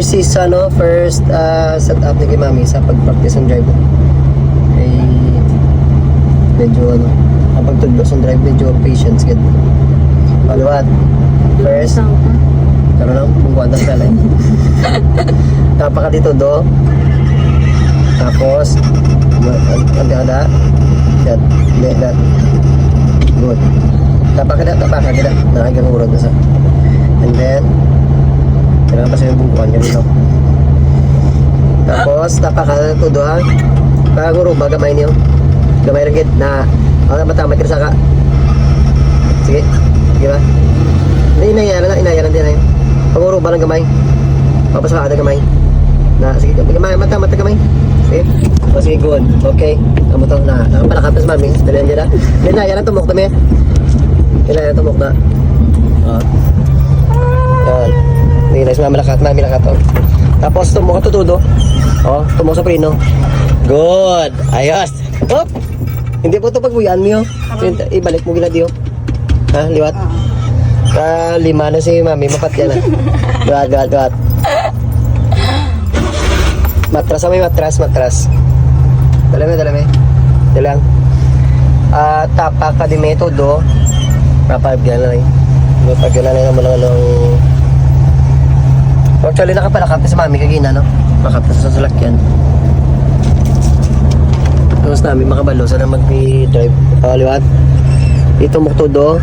first setup ni kay Mami sa pag-practice ng drive. Ay medyo kapag tudlos ng drive, medyo patience gid. Paluwat. First, karon lang kung kuantas na lang. Tapa ka dito do. Tapos ada that good. Tapa ka nakagang urod na sa. And then kailangan pa sa yung bungkuan niya dito. Tapos tapa ka dito do ha. Paguro ba gamay niyo? Gamay rin na matama ka sa ka. Sige. Sige ba? Inayaran din na yun. Paguro ba ng gamay? Papasaka ada gamay. Sige, gamay, mata gamay. Sige. Sige, good. Okay. Kamu to na. Nakapalakap na sa Mami. Dalihan dyan na. Inayaran tumok na, me. Inayaran tumok na. Yan. Sige, nice. Mami lakat. Tapos tumok ka tutudo. Tumok sa prino. Good. Ayos. Hop! Hindi po ito pagbuyan mo. Ibalik mo gila diyo. Ha? Liwat? 5 na si Mami. Mapat yan na. Gat. Matras. Dalami. Dalang. Tapa ka di metodo. Papagyan na rin. Papagyan na rin mo lang ng... Actually, nakapalakap na si Mami kagina, no? Makapos sa salakyan. Tapos namin makabalo sana mag-drive. Liwat. Dito mo todo.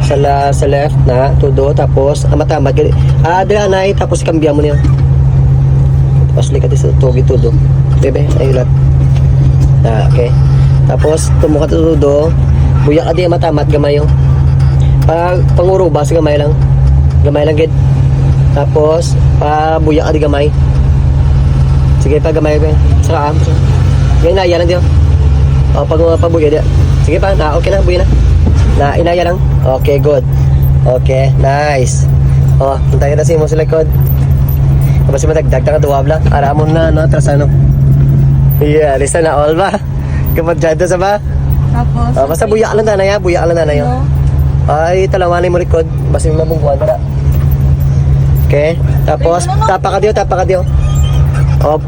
Sa left na todo. Tapos, matamat. Dila na tapos ikambya mo niya. Tapos likat sa tugi todo. Bebe, ayulat. Okay. Tapos tumuka todo. Buya ka di matamat gamay yung. Panguro ba sa gamay lang. Gamay lang gid. Tapos buya ka di gamay. Sige pa gamay ba. Saka ngayon na yan lang pabuya di. Sige pa na okay na buya na. Na inaya lang. Okay, good. Okay, nice. Punta kita sa imo sa likod. Tapos madagdag ka duwabla. Aramon na atras ano. Yeah, lista na all ba? Kapag dyan sa ba? Tapos basta buya lang na ya, Ay, talawanin mo likod. Basta yung mabungkuhan na. Okay. Tapos tapa ka diyo.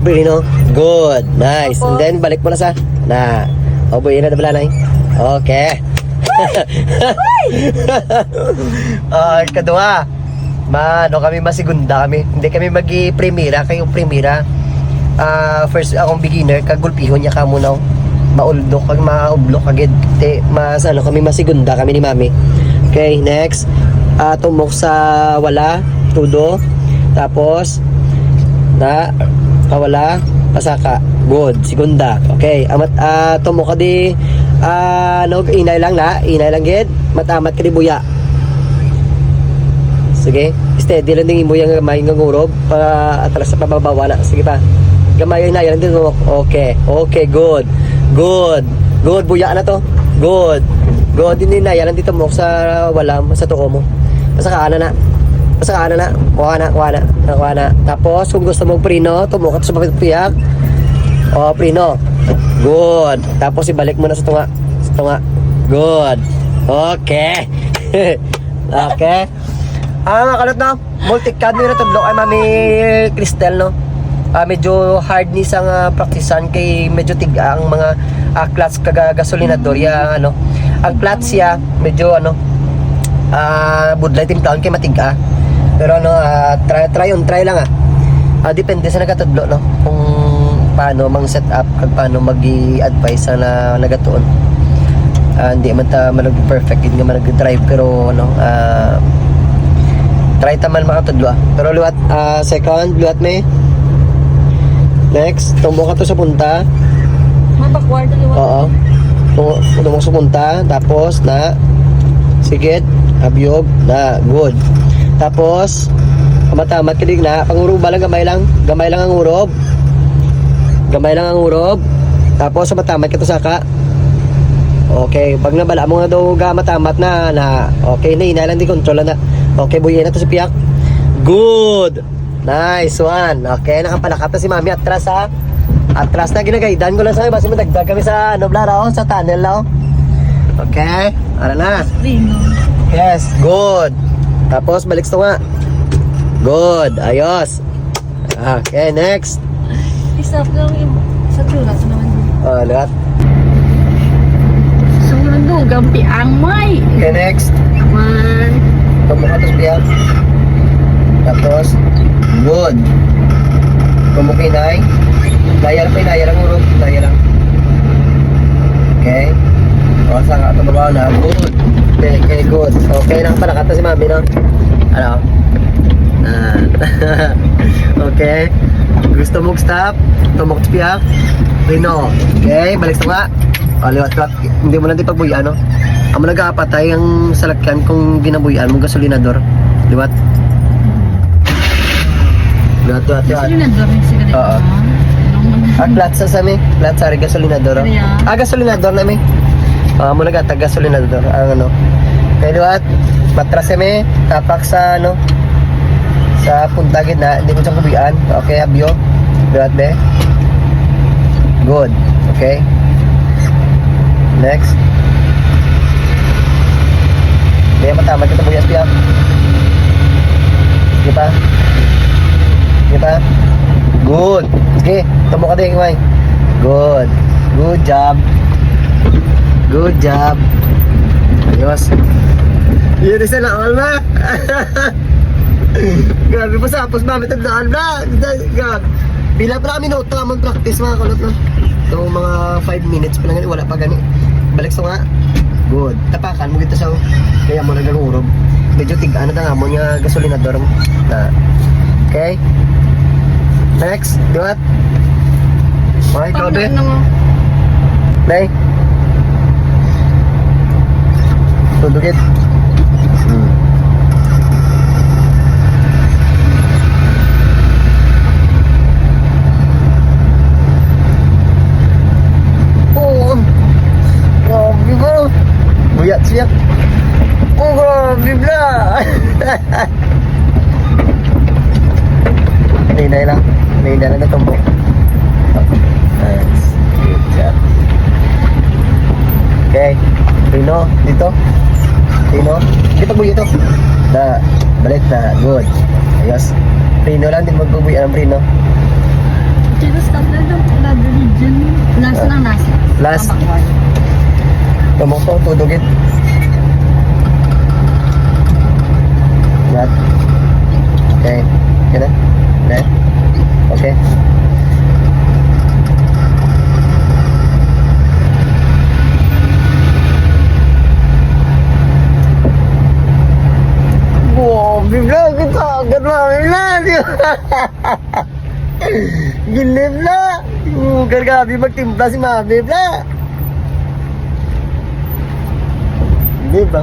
Prino. Good. Nice. And then balik mo na sa buya na dabla na. Okay. Kadua. Kami masigunda kami. Hindi kami magi-primera, kayong primera. First akong beginner, kagulpihon niya ka muna. Mauldok, kag maublok agad. Kami masigunda kami ni Mami. Okay, next. Tumok sa wala, tudo. Tapos wala, pasaka. Good, segunda. Okay, tumok ka di inay lang gid. Matamat ka di buya. Sige, steady lang din mo yung gamay ng urob para atras sa pababawa na. Sige pa. Gamay na yan din. Okay, good. Buya na to. Good. Din na yan dito mo sa walam sa tuko mo. Pasaka na. Kuha na. Tapos kung gusto mong prino, tumukot sa piyak. Prino. Good. Tapos ibalik mo na sa tunga. Good. Okay. Okay. Kalot na. Multicad nyo na tudlo kay Mami Cristel, no? Medyo hard ni sang praktisan kay medyo tiga ang mga clutch gasolinador ya, ano. Ang clutch ya medyo budlay timplaon kay matiga. Pero try lang depende sa nagatudlo, no? Kung paano mang set up kag paano magi-advise na nagatuon. Hindi man ta perfect nga mag-drive pero try taman makatudlo. Pero liwat second, liwat me. Next, tumbo ka to sa punta. backward liwat. Oo. Tumbo sa punta, tapos sigit, abiyog, good. Tapos matamat kidig na, panguruba lang gamay lang ang urob. Tapos matamat ka to saka. Okay, pag nabala mo nga daw matamat na okay na inalan di control na. Okay, buhay na to si Piak. Good. Nice one. Okay, nakapalakap na si Mami atras ha. Atras na ginagaydan ko lang sa basi madagdag kami sa Blara sa tunnel lang. Okay, ara na. Yes, good. Tapos balik to nga. Good, ayos. Okay, next. Isap lang yung sa tsura. Sa naman din. Lahat. Sumunod gampi ang may. Okay, next. Man. Tumukha tos biyak. Tapos, good. Kumukinay. Daya lang urog. Daya lang. Okay. O, saka tumabaw na. Good. Okay, good. Okay lang pala kata si mami, no? Ano? Okay. Gusto mong stop? Tumok biyak. Rino. Okay, balik sa nga. O, liwat-liwat. Hindi mo lang di pagbuyan, no? Ang nag-aapatay ang salakyan kung ginabuyan mong gasolinador. Liwat. Liwat. Gasolinador yung sigaret. Oo. Plat sa sami. Plat sa gasolinador. Ano yan? Gasolinador na mi. Mo nag-atag gasolinador. Ang ano. Kaya liwat. Matras kami. Tapak sa ano. Sa punta gitna. Hindi mo siyang kubian. Okay, abyo. Liwat be. Good. Okay. Next. Kaya matama kita buyas piyak. Di pa? Di pa? Good. Sige, tamo ka din, May. Good. Good job. Good job. Ayos. Yun isa na, Alma. Grabe pa sa apos, mami, tandaan na. Grabe. Bila pa namin minuto naman practice, mga kulot na. So, mga 5 minutes pa lang, wala pa gani. Balik sa nga. Good. Tapakan mo dito sa kaya mo nagagurog. Medyo tigaan na nga mo niya gasolinador mo. Okay? Next. Diwat? Okay, Kobe. Ano mo? Nay. Tudugit. Oh. Grabe ba? Buyat siya. Oh, grabe ba? Ninay lang. Ninay lang na tumbok. Nice. Good job. Okay. Rino, dito. Rino. Dito pagbuyo ito. Na. Balik na. Good. Ayos. Rino lang din magbubuyo ang Rino. Dito stop na doon. Lado region. Last lang last. Last. Tumbok to. Tudugit. Got. Okay. Okay na? Okay. Okay. Wow, bigla kita agad mami na. Gilib na. Gargabi magtimpla si mami na. Gilib ba?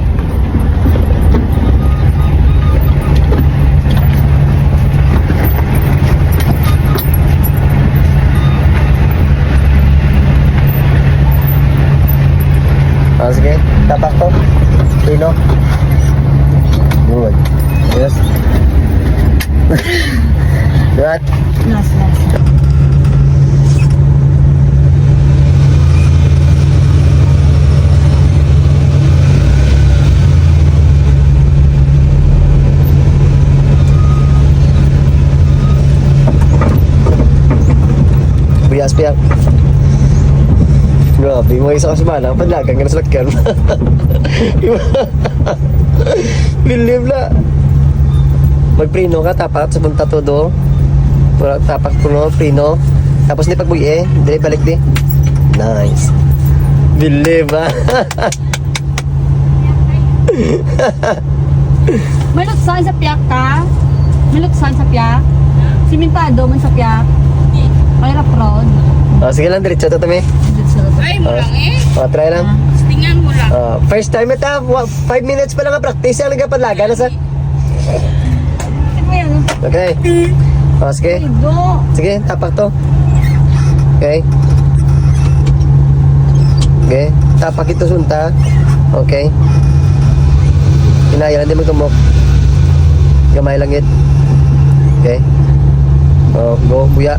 Sige, tapak to. Pino. Good. Yes. Good. Last. Buyas piyak. Grabe, mga isa ka semana, panlagang ka na salakyan. Believe na. Magprino ka, tapak sa punta todo. Tapak puno, prino. Tapos di pagbuye, di balik di. Nice. Believe ha. May lutsan sa piyak ka? May lutsan sa piyak? Simentado man sa piyak? May raprod? Sige lang, diretso to tami. Ay, mo lang eh. Try lang. Stingan mo lang. First time ito, 5 minutes pa lang ang practice. Ang nagkapadlaga na sa... Ito yan. Okay. Sige. Ido. Sige, tapak to. Okay. Okay. Tapak ito sunta. Okay. Inaya lang din magtumok. Gamay lang it. Okay. Go, buya.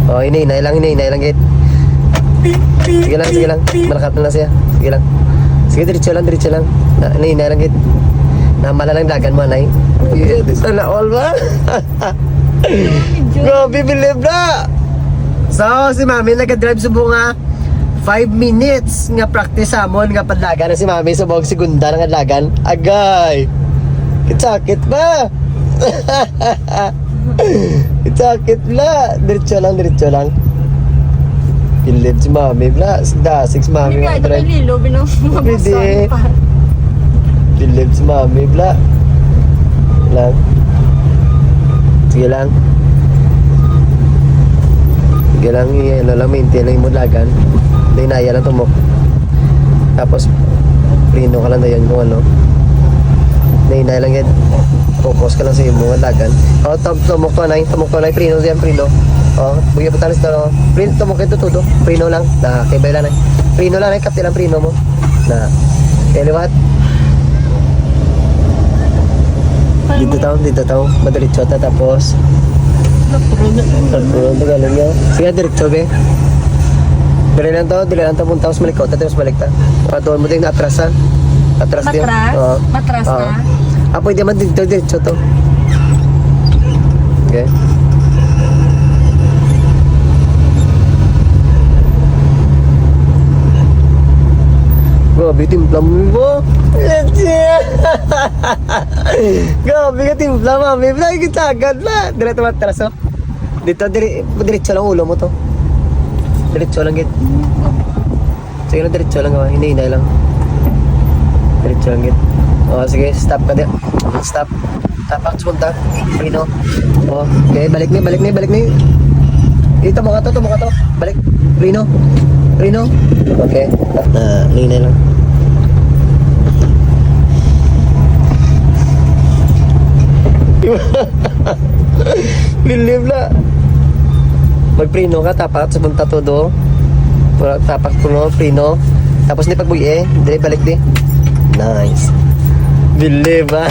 Inay lang it. Sige lang. Malakat na siya. Sige lang. Sige, diretso lang. Inay lang it. Namala lang dagan mo, anay. Yeah, sana all ba? Grabe, believe na! So, si Mami nag-drive subong nga 5 minutes nga practice amon nga padlagan na si Mami subong segunda nga adlagan. Agay! Sakit ba? Sakit bla! Diretso lang. Believe si Mami bla. Dasig si Mami Hindi nga ka, ito kay drive. Lilo, Pwede. binubusan pa. Believe si Mami bla. Lang. Sige lang. Sige lang, ano lang, maintain lang yung mudlagan. Hindi naya lang tumok. Tapos, prino ka lang na yun kung ano. Nainay lang yan. Focus ka lang sa imo mudlagan. O, tumok to anay, prino diyan, prino. O, bugyan pa talis na, prino, tumok ito tudo. Prino lang, na, kibay lang. Prino lang, kapti lang prino mo. Na, liwat. Dito tao, madiretso ta tapos Puro galing niya. Sige, diretso be. Dili lang to punta sa malikot, tapos balik ta. Doon mo din atrasan. Atras din. Matras? Oo. Matras Oo. na? Pwede man dito, diretso to. Okay. Grabe, timpla mo. Grabe ka timpla, Mami. Vlog kita agad na. Diretso matras, oh. Diretso lang ulo mo to. Diretso lang, git. Sige na, diretso lang. Hinay lang. Diretso lang, git. O, sige, stop ka din. Stop. Tapak, punta. Prino. O, okay, balik na. Dito mo ka to. Balik. Prino. Okay. Hinay lang. Believe na. Magprino ka, tapak sa punta todo. Tapak puno, prino. Tapos ni pagbuye, dire balik di. Nice. Believe ba?